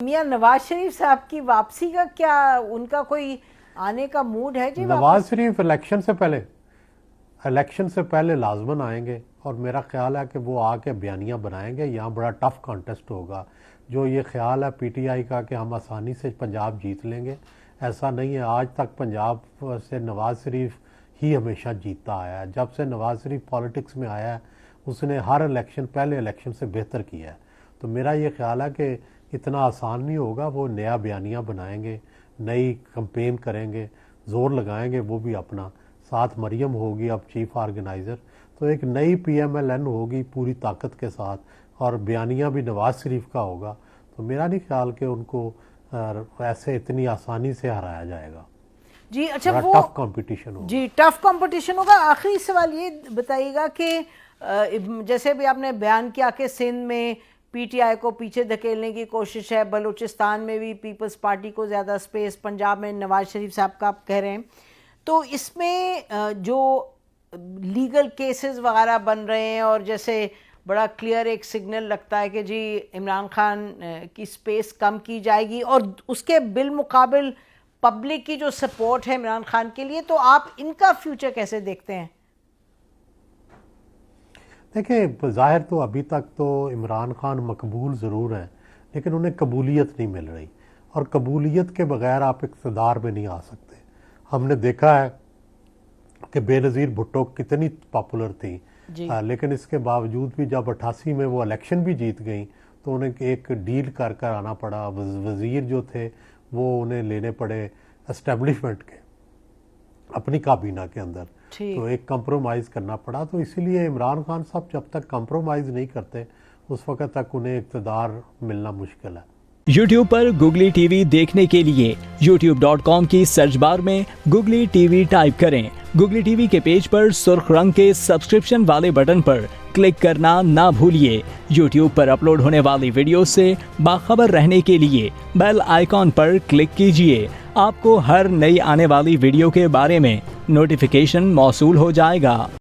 मियां नवाज शरीफ साहब की वापसी का क्या उनका कोई आने का मूड है जी? नवाज शरीफ इलेक्शन से पहले लाजमन आएंगे और मेरा ख्याल है कि वो आके बयानियाँ बनाएंगे। यहाँ बड़ा टफ कॉन्टेस्ट होगा। जो ये ख्याल है पीटीआई का कि हम आसानी से पंजाब जीत लेंगे, ऐसा नहीं है। आज तक पंजाब से नवाज शरीफ ही हमेशा जीतता आया है। जब से नवाज शरीफ पॉलिटिक्स में आया है उसने हर इलेक्शन पहले इलेक्शन से बेहतर किया है। तो मेरा ये ख्याल है कि इतना आसान नहीं होगा। वो नया बयानियाँ बनाएंगे, नई कंपेन करेंगे, ज़ोर लगाएंगे। वो भी अपना साथ मरियम होगी अब चीफ ऑर्गेनाइज़र, तो एक नई पीएमएलएन होगी पूरी ताकत के साथ, और बयानियाँ भी नवाज शरीफ का होगा। तो मेरा नहीं ख्याल कि उनको ऐसे इतनी आसानी से हराया जाएगा जी। अच्छा, वो टफ कंपटीशन होगा। जी, टफ कंपटीशन होगा। आखिरी सवाल ये बताइएगा कि जैसे भी आपने बयान किया कि सिंध में पीटीआई को पीछे धकेलने की कोशिश है, बलूचिस्तान में भी पीपल्स पार्टी को ज़्यादा स्पेस, पंजाब में नवाज शरीफ साहब का आप कह रहे हैं, तो इसमें जो लीगल केसेस वगैरह बन रहे हैं और जैसे बड़ा क्लियर एक सिग्नल लगता है कि जी इमरान खान की स्पेस कम की जाएगी और उसके बिलमुकाबिल पब्लिक की जो सपोर्ट है इमरान खान के लिए, तो आप इनका फ्यूचर कैसे देखते हैं? देखिए, ज़ाहिर तो अभी तक तो इमरान खान मकबूल ज़रूर हैं, लेकिन उन्हें कबूलियत नहीं मिल रही, और कबूलियत के बगैर आप इक़्तिदार में नहीं आ सकते। हमने देखा है कि बेनज़ीर भुट्टो कितनी पॉपुलर थी, लेकिन इसके बावजूद भी जब 88 में वो इलेक्शन भी जीत गई तो उन्हें एक डील कर कर आना पड़ा। वज़ीर जो थे वो उन्हें लेने पड़े एस्टेब्लिशमेंट के, अपनी काबीना के अंदर, तो एक कंप्रोमाइज़ करना पड़ा। तो इसीलिए इमरान खान साहब जब तक कंप्रोमाइज़ नहीं करते उस वक्त तक उन्हें इक़्तिदार मिलना मुश्किल है। YouTube पर गुगली टीवी देखने के लिए youtube.com की सर्च बार में गुगली टीवी टाइप करें। गुगली टीवी के पेज पर सुर्ख रंग के सब्सक्रिप्शन वाले बटन पर क्लिक करना ना भूलिए। YouTube पर अपलोड होने वाली वीडियो से बाखबर रहने के लिए बेल आइकॉन पर क्लिक कीजिए। आपको हर नई आने वाली वीडियो के बारे में नोटिफिकेशन मौसूल हो जाएगा।